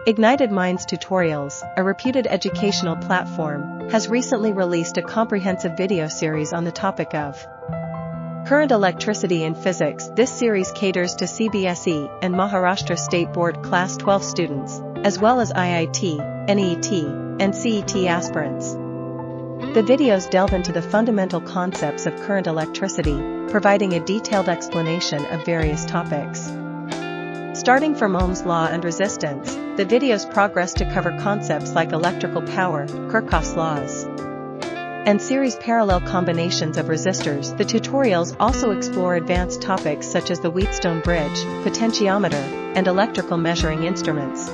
Ignited Minds Tutorials, a reputed educational platform, has recently released a comprehensive video series on the topic of current electricity in physics. This series caters to CBSE and Maharashtra State Board Class 12 students, as well as IIT, NEET, and CET aspirants. The videos delve into the fundamental concepts of current electricity, providing a detailed explanation of various topics. Starting from Ohm's law and resistance, the videos progress to cover concepts like electrical power, Kirchhoff's laws, and series parallel combinations of resistors. The tutorials also explore advanced topics such as the Wheatstone bridge, potentiometer, and electrical measuring instruments.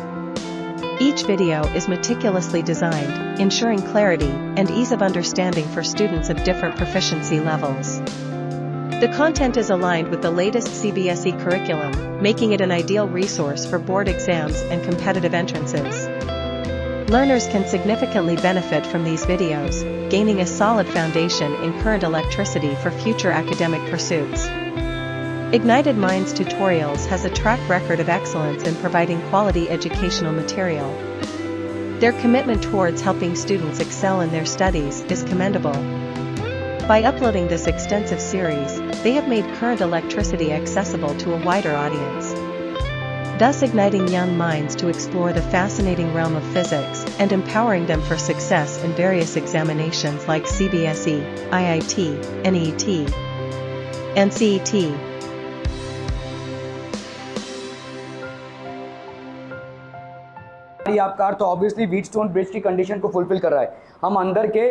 Each video is meticulously designed, ensuring clarity and ease of understanding for students of different proficiency levels. The content is aligned with the latest CBSE curriculum, making it an ideal resource for board exams and competitive entrances. Learners can significantly benefit from these videos, gaining a solid foundation in current electricity for future academic pursuits. Ignited Minds Tutorials has a track record of excellence in providing quality educational material. Their commitment towards helping students excel in their studies is commendable. By uploading this extensive series, they have made current electricity accessible to a wider audience, thus igniting young minds to explore the fascinating realm of physics and empowering them for success in various examinations like CBSE, IIT, NEET, and CET. आपका तो obviously Wheatstone bridge की condition को fulfil कर रहा है। हम अंदर के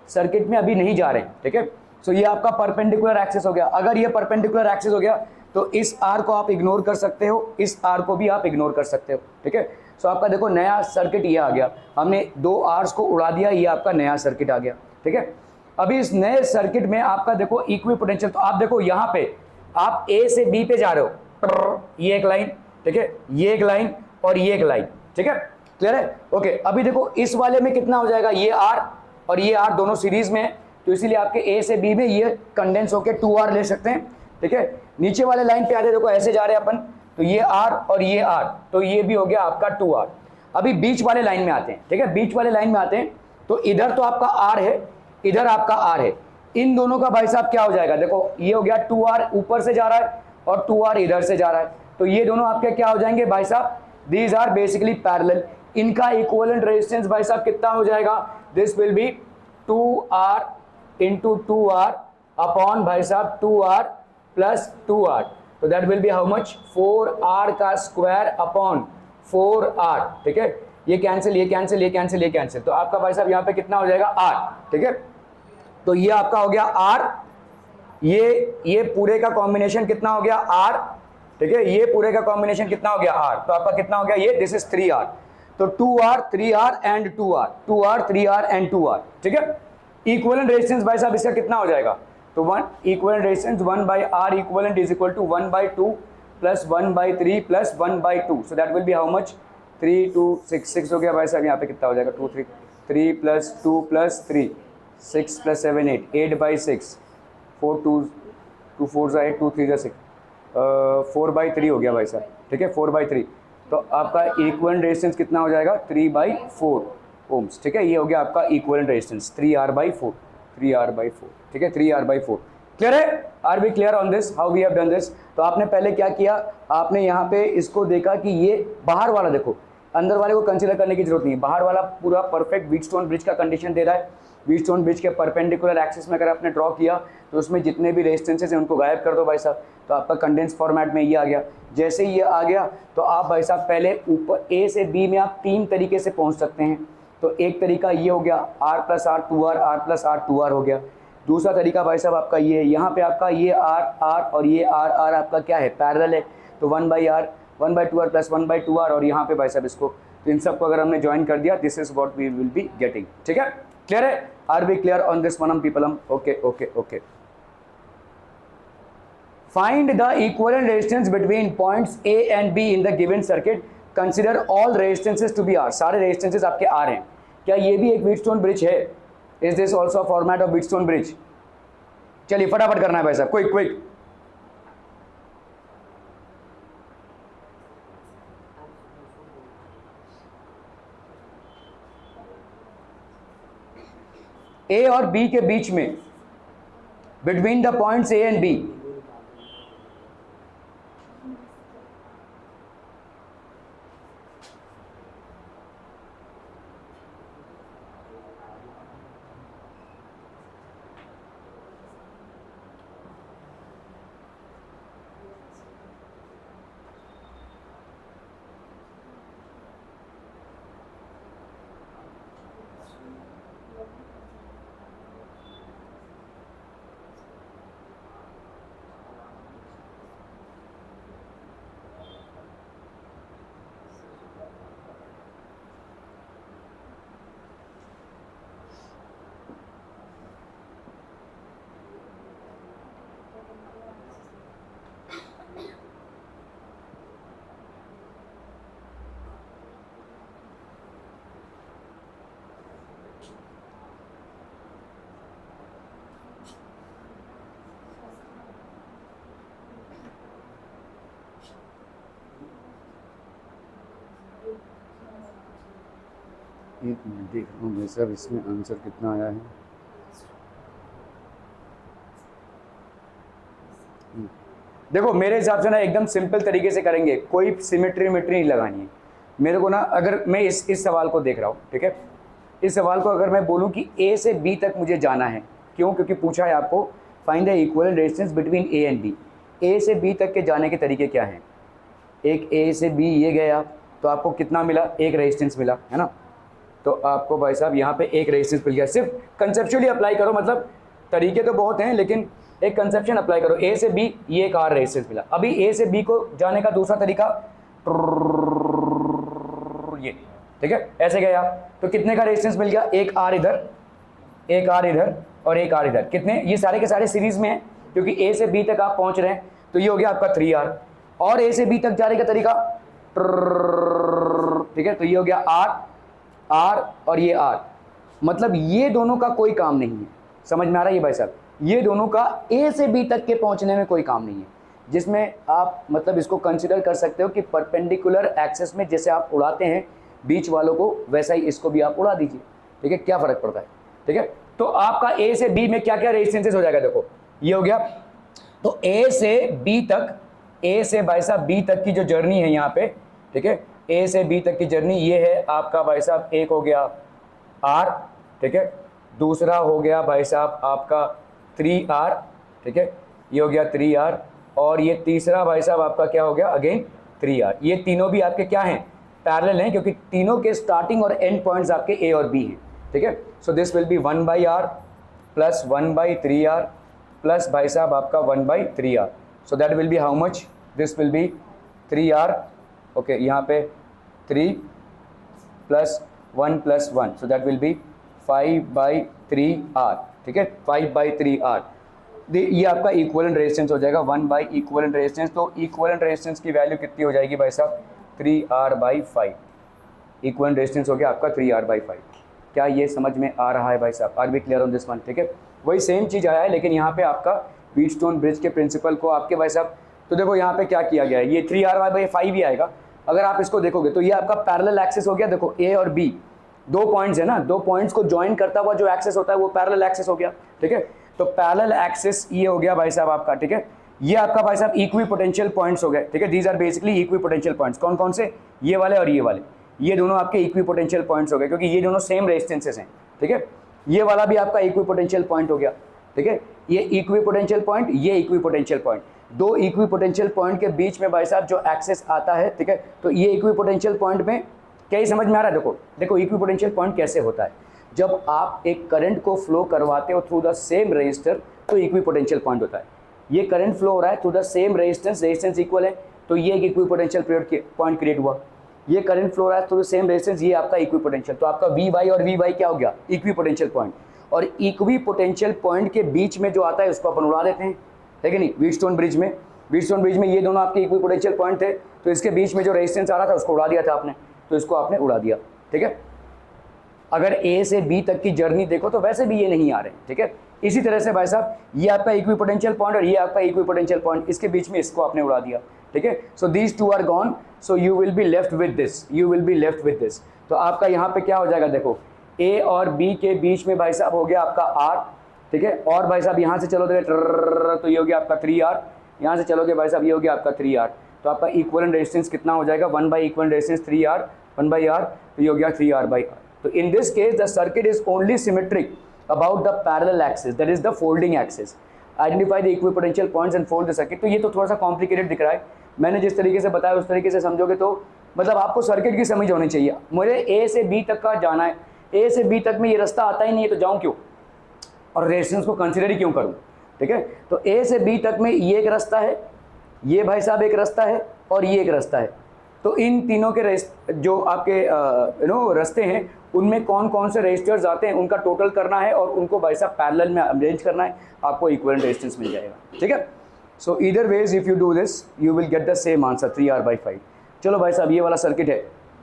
सर्किट में अभी नहीं जा रहे हैं, ठीक है। सो ये आपका परपेंडिकुलर एक्सिस हो गया। अगर ये परपेंडिकुलर एक्सिस हो गया तो इस आर को आप इग्नोर कर सकते हो, इस आर को भी आप इग्नोर कर सकते हो, ठीक है। सो आपका देखो नया सर्किट ये आ गया, हमने दो आर्स को उड़ा दिया, ये आपका नया सर्किट आ गया, ठीक है। अभी इस नए सर्किट में आपका देखो इक्वी पोटेंशियल, तो आप देखो यहाँ पे आप ए से बी पे जा रहे हो, ये एक लाइन, ठीक है, ये एक लाइन और ये एक लाइन, ठीक है, क्लियर है। ओके, अभी देखो इस वाले में कितना हो जाएगा, ये आर और ये आर दोनों सीरीज में है, तो इसीलिए आपके ए से बी में ये कंडेंस होकर 2R ले सकते हैं, ठीक है। नीचे वाले लाइन पे आते देखो ऐसे जा रहे हैं अपन, तो ये आर और ये आर, तो ये भी हो गया आपका 2R। अभी बीच वाले लाइन में आते हैं, ठीक है, बीच वाले लाइन में आते हैं, तो इधर तो आपका आर है, इधर आपका आर है, इन दोनों का भाई साहब क्या हो जाएगा, देखो ये हो गया 2R ऊपर से जा रहा है और 2R इधर से जा रहा है, तो ये दोनों आपके क्या हो जाएंगे भाई साहब, दीज आर बेसिकली पैरेलल। इनका इक्विवेलेंट रेजिस्टेंस भाई साहब कितना हो जाएगा, this will be 2R into 2R upon भाई साहब 2R प्लस 2R, तो that will be how much, 4R का स्क्वायर अपॉन 4R, ठीक है। ये कैंसिल, ये कैंसिल, ये कैंसिल, ये कैंसिल, तो आपका भाई साहब यहाँ पे कितना हो जाएगा R, ठीक है। तो ये आपका हो गया R, ये पूरे का कॉम्बिनेशन कितना हो गया R, ठीक है, ये पूरे का कॉम्बिनेशन कितना हो गया R, तो आपका कितना हो गया ये, दिस इज 3R, तो 2R 3R and 2R, 2R 3R and 2R, ठीक है। इक्विवेलेंट रेजिस्टेंस भाई साहब इसका कितना हो जाएगा, तो 1 equivalent resistance 1 by R equivalent is equal to 1 by 2 plus 1 by 3 plus 1 by 2, so that will be how much, 3 2 6 6 हो गया भाई साहब, यहाँ पे कितना हो जाएगा 2 3 3 plus 2 plus 3 6 plus 7 8 8 by 6 4 2 2 4 8 2 3 6 4 by 3 हो गया भाई साहब, ठीक है, 4 बाई 3, तो आपका इक्विवेलेंट रेजिस्टेंस कितना हो जाएगा 3 बाई 4 ओम्स, ठीक है। ये हो गया आपका equivalent resistance 3R by 4, 3R by 4, ठीक है, 3R बाई 4, क्लियर है। Are we clear on this, how we have done this. तो आपने पहले क्या किया, आपने यहाँ पे इसको देखा कि ये बाहर वाला देखो, अंदर वाले को कंसीडर करने की जरूरत नहीं है, बाहर वाला पूरा परफेक्ट व्हीटस्टोन ब्रिज का कंडीशन दे रहा है। व्हीटस्टोन ब्रिज के परपेंडिकुलर एक्सिस में अगर आपने ड्रॉ किया तो उसमें जितने भी रेजिस्टेंसेस हैं उनको गायब कर दो भाई साहब, तो आपका कंडेंस फॉर्मेट में ये आ गया। जैसे ही ये आ गया तो आप भाई साहब पहले ऊपर ए से बी में आप 3 तरीके से पहुंच सकते हैं। तो एक तरीका ये हो गया R plus R 2R, R plus R 2R हो गया। दूसरा तरीका भाई साहब आपका ये, यहाँ पे आपका ये R और ये R आपका क्या है, पैरेलल है, तो 1 by R 1 by 2R plus 1 by 2R, और यहाँ पे भाई साहब इसको, तो इन सबको अगर हमने ज्वाइन कर दिया, this is what we will be getting, ठीक है, क्लियर है। Are we clear on this one people, okay okay okay. Find the equivalent resistance between points A and B in the given circuit. Consider all resistances to be R. सारे resistances आपके R हैं। क्या ये भी एक Wheatstone bridge है? Is this also a format of Wheatstone bridge? चलिए फटाफट करना है भाई साहब, क्विक क्विक। ए और बी के बीच में, between the points A and B, एक मिनट देख रहा हूँ भाई साहब इसमें आंसर कितना आया है। देखो मेरे हिसाब से ना एकदम सिंपल तरीके से करेंगे, कोई सिमेट्री नहीं लगानी है मेरे को ना। अगर मैं इस सवाल को देख रहा हूँ, ठीक है, इस सवाल को अगर मैं बोलूँ कि ए से बी तक मुझे जाना है, क्यों? क्योंकि पूछा है आपको find the equivalent resistance between A and B. A से बी तक के जाने के तरीके क्या हैं? एक ए से बी ये गया तो आपको कितना मिला? एक रेजिस्टेंस मिला, है ना। तो आपको भाई साहब यहाँ पे एक रेजिस्टेंस मिल गया। सिर्फ कंसेप्चुअली अप्लाई करो, मतलब तरीके तो बहुत हैं लेकिन एक कंसेप्शन अप्लाई करो। ए से बी ये एक आर रेजिस्टेंस मिला। अभी ए से बी को जाने का दूसरा तरीका ये, ठीक है, ऐसे गया तो कितने का रेजिस्टेंस मिल गया? एक आर इधर, एक आर इधर और एक आर इधर। कितने? ये सारे के सारे सीरीज में हैं क्योंकि ए से बी तक आप पहुंच रहे हैं। तो ये हो गया आपका 3R। और ए से बी तक जाने का तरीका, ठीक है, तो ये हो गया आर और ये आर। मतलब ये दोनों का कोई काम नहीं है। समझ में आ रहा है ये भाई साहब? ये दोनों का ए से बी तक के पहुंचने में कोई काम नहीं है, जिसमें आप मतलब इसको कंसिडर कर सकते हो कि परपेंडिकुलर एक्सेस में जैसे आप उड़ाते हैं बीच वालों को, वैसा ही इसको भी आप उड़ा दीजिए, ठीक है, क्या फर्क पड़ता है, ठीक है। तो आपका ए से बी में क्या क्या रेजिस्टेंसेस हो जाएगा? देखो ये हो गया। तो ए से बी तक, ए से भाई साहब बी तक की जो जर्नी है यहाँ पे, ठीक है, ए से बी तक की जर्नी ये है आपका भाई साहब, एक हो गया आर, ठीक है, दूसरा हो गया भाई साहब आपका 3R, ठीक है, ये हो गया 3R, और ये तीसरा भाई साहब आपका क्या हो गया? Again 3R। ये तीनों भी आपके क्या हैं? पैरेलल हैं, क्योंकि तीनों के स्टार्टिंग और एंड पॉइंट्स आपके ए और बी हैं, ठीक है। So this will be 1/R plus 1/3R plus भाई साहब आपका 1/3R। So that will be how much? This will be 3R, okay, यहाँ पे 3 plus 1 plus 1, so that will B 5/3R, ठीक है, 5/3R। ये आपका इक्विवेलेंट रेजिस्टेंस हो जाएगा 1 इक्विवेलेंट रेजिस्टेंस। तो इक्विवेलेंट रेजिस्टेंस की वैल्यू कितनी हो जाएगी भाई साहब? 3R/5। इक्विवेलेंट रेजिस्टेंस हो गया आपका 3R/5। क्या ये समझ में आ रहा है भाई साहब? Are we clear on this one, ठीक है। वही सेम चीज़ आया है लेकिन यहाँ पे आपका व्हीटस्टोन ब्रिज के प्रिंसिपल को आपके भाई साहब, तो देखो यहाँ पे क्या किया गया है, ये 3R/5 ही आएगा। अगर आप इसको देखोगे तो ये आपका पैरेलल एक्सेस हो गया। देखो ए और बी दो पॉइंट्स है ना, दो पॉइंट्स को ज्वाइन करता हुआ जो एक्सेस होता है वो पैरेलल एक्सेस हो गया, ठीक है। तो पैरेलल एक्सेस ये हो गया भाई साहब आपका, ठीक है। ये आपका भाई साहब इक्वी पोटेंशियल पॉइंट्स हो गए, ठीक है। These are basically equipotential points. कौन कौन से? ये वाले और ये वाले, ये दोनों आपके इक्वी पोटेंशियल पॉइंट्स हो गए क्योंकि ये दोनों सेम रेजिस्टेंसेस हैं, ठीक है। ये वाला भी आपका इक्वी पोटेंशियल पॉइंट हो गया, ठीक है। ये इक्वी पोटेंशियल पॉइंट, ये इक्वी पोटेंशियल पॉइंट, दो इक्वी पोटेंशियल पॉइंट के बीच में भाई साहब जो एक्सेस आता है, ठीक है। तो ये इक्वी पोटेंशियल पॉइंट में क्या ही समझ में आ रहा है? देखो देखो इक्वी पोटेंशियल पॉइंट कैसे होता है। जब आप एक करंट को फ्लो करवाते हो थ्रू द सेम रेजिस्टर तो इक्वी पोटेंशियल पॉइंट होता है। ये करंट फ्लो हो रहा है through the same resistance, resistance equal है तो ये एक इक्वी पोटेंशियल पॉइंट क्रिएट हुआ। ये करंट फ्लो हो रहा है थ्रू द सेम रेजिस्टेंस, ये आपका इक्वी पोटेंशियल। तो आपका वी वाई और वी वाई क्या हो गया? Equi potential point. और इक्वी पोटेंशियल पॉइंट के बीच में जो आता है उसको अपन उड़ा देते हैं, है कि नहीं। व्हीटस्टोन ब्रिज में, व्हीटस्टोन ब्रिज में ये दोनों आपके इक्वी पोटेंशियल पॉइंट थे तो इसके बीच में जो रेजिस्टेंस आ रहा था उसको उड़ा दिया था आपने, तो इसको आपने उड़ा दिया, ठीक है। अगर ए से बी तक की जर्नी देखो तो वैसे भी ये नहीं आ रहे, ठीक है। इसी तरह से भाई साहब ये आपका इक्वी पोटेंशियल पॉइंट और ये आपका इक्वी पोटेंशियल पॉइंट, इसके बीच में इसको आपने उड़ा दिया, ठीक है। So these two are gone, so you will be left with this, you will be left with this. तो आपका यहाँ पे क्या हो जाएगा? देखो ए और बी के बीच में भाई साहब हो गया आपका आर, ठीक है। और भाई साहब यहाँ से चलो तो ये हो गया आपका 3R, यहाँ से चलोगे भाई साहब ये हो गया आपका 3R। तो आपका इक्विवेलेंट रेजिस्टेंस कितना हो जाएगा, 1 by equivalent resistance 3R, 1 by R, तो ये हो गया 3R/R। तो in this case the circuit is only symmetric about the parallel axis, that is the folding axis. Identify the equipotential points and fold the circuit. तो ये तो थोड़ा सा कॉम्प्लिकेटेड दिख रहा है, मैंने जिस तरीके से बताया उस तरीके से समझोगे तो मतलब आपको सर्किट की समझ होनी चाहिए। मुझे ए से बी तक का जाना है, ए से बी तक में ये रास्ता आता ही नहीं है तो जाऊँ क्यों और रेजिस्टेंस को कंसिडर ही क्यों करूँ, ठीक है। तो ए से बी तक में ये एक रास्ता है, ये भाई साहब एक रास्ता है और ये एक रास्ता है। तो इन तीनों के जो आपके रास्ते हैं उनमें कौन कौन से रेजिस्टर्स आते हैं उनका टोटल करना है और उनको भाई साहब पैरेलल में अरेंज करना है, आपको इक्विवेलेंट रेजिस्टेंस मिल जाएगा, ठीक है। So either ways if you do this you will get the same answer 3R/5। चलो भाई साहब ये वाला सर्किट है,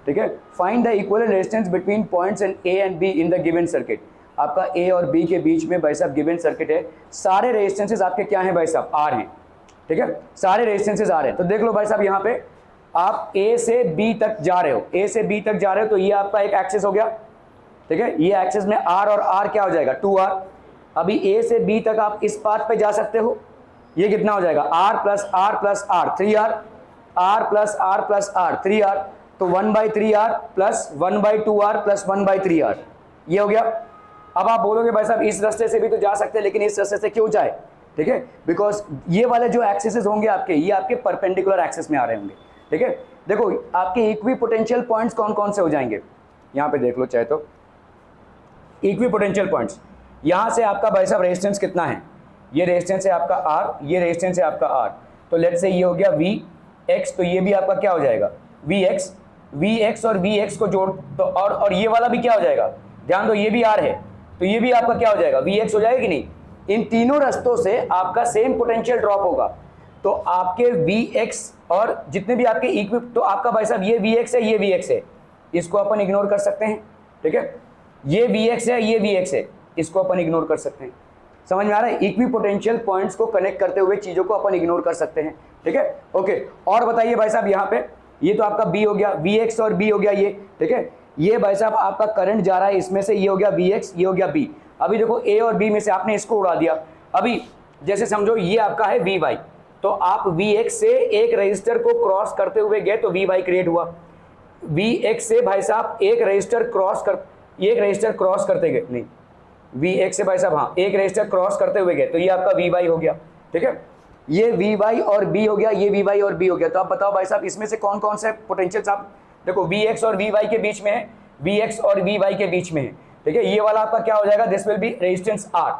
ठीक है। Find the equivalent resistance between points and A and be in the given circuit. आपका ए और बी के बीच में भाई साहब गिवन सर्किट है, सारे रेजिस्टेंसेस आपके क्या हैं भाई साहब, आर हैं, ठीक है। सारे रेजिस्टेंसेस आर हैं। तो देख लो भाई साहब यहाँ पे आप ए से बी तक जा रहे हो, ए से बी तक जा रहे हो तो ये आपका एक एक्सिस हो गया, ठीक है। ये एक्सिस में आर और आर क्या हो जाएगा 2R। अभी ए से बी तक आप इस पाथ पे जा सकते हो, ये कितना हो जाएगा R plus R plus R 3R, R plus R plus R 3R, तो 1/3R plus 1/2R plus 1/3R, ये हो गया। अब आप बोलोगे भाई साहब इस रास्ते से भी तो जा सकते हैं लेकिन इस रास्ते से क्यों जाए, ठीक है, बिकॉज ये वाले जो एक्सिस होंगे आपके ये आपके परपेंडिकुलर एक्सिस में आ रहे होंगे, ठीक है। देखो आपके इक्विपोटेंशियल पॉइंट्स कौन कौन से हो जाएंगे, यहाँ पे देख लो चाहे तो इक्विपोटेंशियल पॉइंट्स। यहाँ से आपका भाई साहब रेजिस्टेंस कितना है, ये रेजिस्टेंस है आपका R, ये रेजिस्टेंस है आपका R। तो लेट्स से ये हो गया Vx, तो ये भी आपका क्या हो जाएगा Vx और Vx को जोड़ तो और ये वाला भी क्या हो जाएगा, ध्यान दो ये भी R है तो ये भी आपका क्या हो जाएगा Vx हो जाएगा कि नहीं। इन तीनों रास्तों से आपका सेम पोटेंशियल ड्रॉप होगा, तो आपके Vx और जितने भी आपके इक्विप, तो आपका भाई साहब ये Vx है ये Vx है, इसको अपन इग्नोर कर सकते हैं, ठीक है। ये Vx है ये Vx है, इसको अपन इग्नोर कर सकते हैं। समझ में आ रहा है, इक्विपोटेंशियल पॉइंट्स को कनेक्ट करते हुए चीजों को अपन इग्नोर कर सकते हैं, ठीक है। ओके और बताइए भाई साहब यहाँ पे ये तो आपका B हो गया, Vx और B हो गया ये, ठीक है। ये भाई साहब आपका करंट जा रहा है इसमें से, ये हो गया Vx, ये हो गया B। अभी देखो A और B में से आपने इसको उड़ा दिया। अभी जैसे समझो ये आपका है Vy, तो आप Vx से एक रजिस्टर को क्रॉस करते हुए गए तो Vy क्रिएट हुआ। Vx से भाई साहब एक रजिस्टर क्रॉस करते गए, नहीं Vx से भाई साहब हाँ एक रजिस्टर क्रॉस करते हुए गए तो ये आपका Vy हो गया, ठीक है। ये Vy और B हो गया, ये Vy और B हो गया। तो आप बताओ भाई साहब इसमें से कौन कौन से पोटेंशियल आप देखो Vx और Vy के बीच में है, Vx और Vy के बीच में है, ठीक है। ये वाला आपका क्या हो जाएगा, this will be resistance R,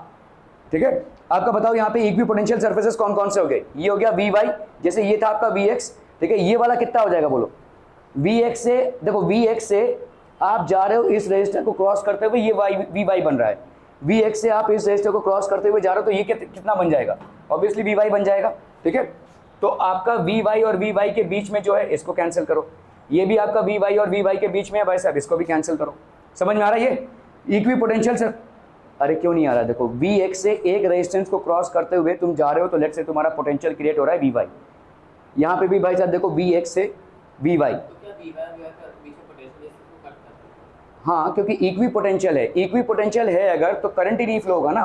ठीक है। आपका बताओ यहाँ पे इक्विपोटेंशियल सर्फेसेस कौन कौन से हो गए, ये हो गया Vy, जैसे ये था आपका Vx, ठीक है। ये वाला कितना हो जाएगा बोलो, Vx से देखो Vx से आप जा रहे हो इस रजिस्टर को क्रॉस करते हुए, ये Vy बन रहा है। Vx से आप इस रजिस्टर को क्रॉस करते हुए जा रहे हो तो ये कितना बन जाएगा, ऑब्वियसली Vy बन जाएगा, ठीक है। तो आपका Vy और Vy के बीच में जो है इसको कैंसिल करो, ये भी आपका Vy और Vy के बीच में है भाई साहब, इसको भी कैंसिल करो। समझ में आ रहा है ये इक्विपोटेंशियल सर, अरे क्यों नहीं आ रहा, देखो Vx से एक रेजिस्टेंस को क्रॉस करते हुए तुम जा रहे हो तो लेट्स से तुम्हारा पोटेंशियल क्रिएट हो रहा है Vy। यहाँ पे भी भाई साहब देखो Vx से Vy, हाँ क्योंकि इक्विपोटेंशियल है अगर तो करंट ही नहीं फ्लो होगा ना,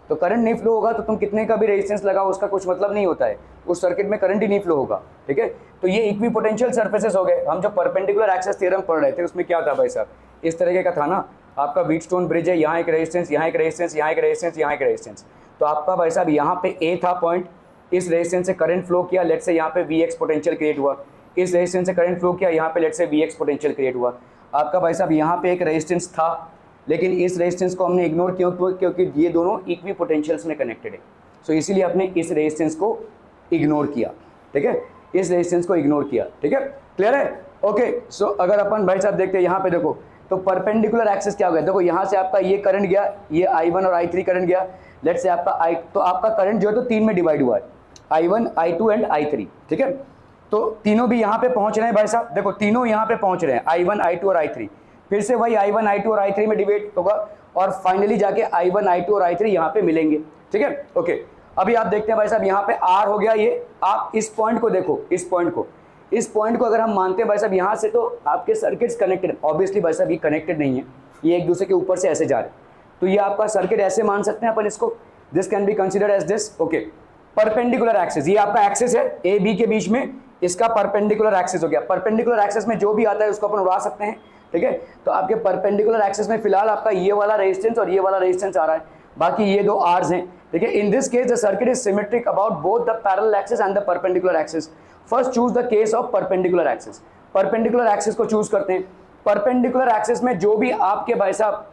तो करंट नहीं फ्लो होगा तो तुम कितने का भी रेजिस्टेंस लगाओ उसका कुछ मतलब नहीं होता है, उस सर्किट में करंट ही नहीं फ्लो होगा, ठीक है। तो ये इक्विपोटेंशियल सर्फेसेस हो गए। हम जो परपेंडिकुलर एक्सेस थ्योरम पढ़ रहे थे उसमें क्या था भाई साहब, इस तरीके का था ना, आपका व्हीटस्टोन ब्रिज है, यहाँ एक रेजिस्टेंस, यहाँ एक रेजिस्टेंस, यहाँ एक रेजिस्टेंस, यहाँ एक रेजिस्टेंस। तो आपका भाई साहब यहाँ पे ए था पॉइंट, इस रेजिस्टेंस से करंट फ्लो किया, लेट्स से यहाँ पे Vx पोटेंशियल क्रिएट हुआ, इस रेजिस्टेंस से करंट फ्लो किया, यहाँ पे let's say Vx potential create हुआ। आपका भाई साहब यहाँ पे एक रेजिस्टेंस था लेकिन इस रेजिस्टेंस को हमने इग्नोर क्यों, क्योंकि ये दोनों इक्वी पोटेंशियल्स में कनेक्टेड है, सो इसीलिए आपने इस रेजिस्टेंस को इग्नोर किया, ठीक है, इस रेजिस्टेंस को इग्नोर किया, ठीक है, क्लियर है। ओके सो अगर अपन भाई साहब देखते हैं यहाँ पे देखो तो परपेंडिकुलर एक्सिस क्या हो गया, देखो यहाँ से आपका ये करंट गया, ये I1 और I3 करंट गया, लेट्स से आपका तो आपका करंट जो है तो 3 में डिवाइड हुआ है, I1 I2 एंड I3, ठीक है। तो तीनों भी यहाँ पे पहुँच रहे हैं भाई साहब, देखो तीनों यहाँ पे पहुँच रहे हैं I1 I2 और I3, फिर से वही I1 I2 और I3 में डिवाइड होगा और फाइनली जाके I1 I2 और I3 यहाँ पे मिलेंगे, ठीक है। ओके अभी आप देखते हैं भाई साहब यहाँ पे R हो गया, ये आप इस पॉइंट को देखो, इस पॉइंट को अगर हम मानते हैं भाई साहब यहाँ से तो आपके सर्किट्स कनेक्टेड, ऑब्वियसली भाई साहब ये कनेक्टेड नहीं है, ये एक दूसरे के ऊपर से ऐसे जा रहे हैं, तो ये आपका सर्किट ऐसे मान सकते हैं अपन इसको, this can be considered as this, okay. Perpendicular axis, ये आपका एक्सिस है ए बी के बीच में, इसका परपेंडिकुलर एक्सिस हो गया। परपेंडिकुलर एक्सिस में जो भी आता है उसको अपन उड़ा सकते हैं, ठीक है। तो आपके परपेंडिकुलर एक्सिस में फिलहाल आपका ये वाला रेजिस्टेंस और ये वाला रेजिस्टेंस आ रहा है, बाकी ये दो आर्स हैं, ठीक है। In this case the circuit is symmetric about both the parallel axis and the perpendicular axis. First choose the case of perpendicular axis. Perpendicular axis को चूज करते हैं। परपेंडिकुलर एक्सिस में जो भी आपके भाई साहब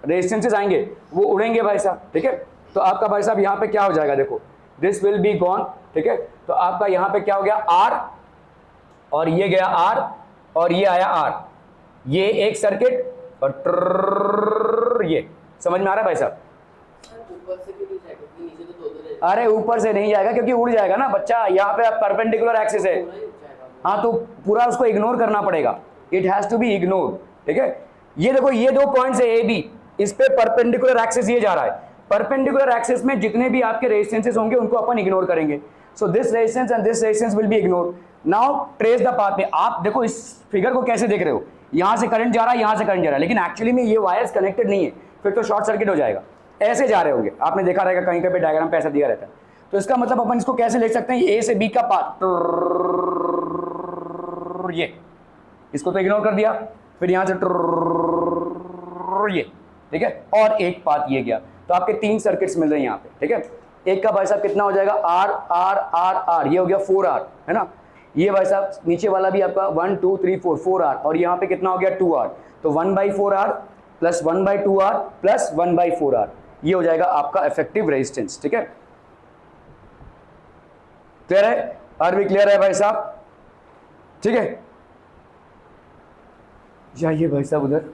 रेजिस्टेंसेस आएंगे वो उड़ेंगे भाई साहब, ठीक है। तो आपका भाई साहब यहाँ पे क्या हो जाएगा, देखो दिस विल बी गॉन, ठीक है। तो आपका यहाँ पे क्या हो गया, आर, और ये गया आर, और ये आया आर, ये एक सर्किट, और ये समझ में आ रहा है भाई साहब? ऊपर से भी नहीं जाएगा क्योंकि नीचे तो दो रहेगा। अरे ऊपर से नहीं जाएगा क्योंकि उड़ जाएगा ना बच्चा, यहाँ पे परपेंडिकुलर एक्सिस है, हाँ तो पूरा उसको इग्नोर करना पड़ेगा, it has to be ignore, ठीक है। ये देखो ये दो पॉइंट्स है ए बी, इस पे परपेंडिकुलर एक्सिस ये जा रहा है, परपेंडिकुलर एक्सिस में जितने भी आपके रेजिस्टेंसेस होंगे उनको अपन इग्नोर करेंगे। So this resistance and this resistance will be ignore. Now trace the path में, आप देखो इस फिगर को कैसे देख रहे हो, यहां से करंट जा रहा है, यहां से करंट जा रहा है, लेकिन एक्चुअली में ये वायर्स कनेक्टेड नहीं है, फिर तो शॉर्ट सर्किट हो जाएगा, ऐसे जा रहे होंगे, आपने देखा रहेगा कहीं पे डायग्राम पे ऐसा दिया रहता है। तो इसका मतलब अपन इसको कैसे लिख सकते हैं, ए से बी का पाथ, ये इसको तो इग्नोर कर दिया, फिर यहां से ये, ठीक है, और एक पाथ ये गया, तो आपके तीन सर्किट्स मिल रहे हैं यहाँ पे, ठीक है। एक का भाई साहब कितना हो जाएगा, आर आर आर आर, ये हो गया 4R, है ना। ये भाई साहब नीचे वाला भी आपका 1 2 3 4 4R, और यहाँ पे कितना हो गया 2R, तो 1/4R plus 1/2R plus 1/4R, ये हो जाएगा आपका इफेक्टिव रेजिस्टेंस, ठीक है। क्लियर है, आर भी क्लियर है भाई साहब, ठीक है। जाइए भाई साहब उधर।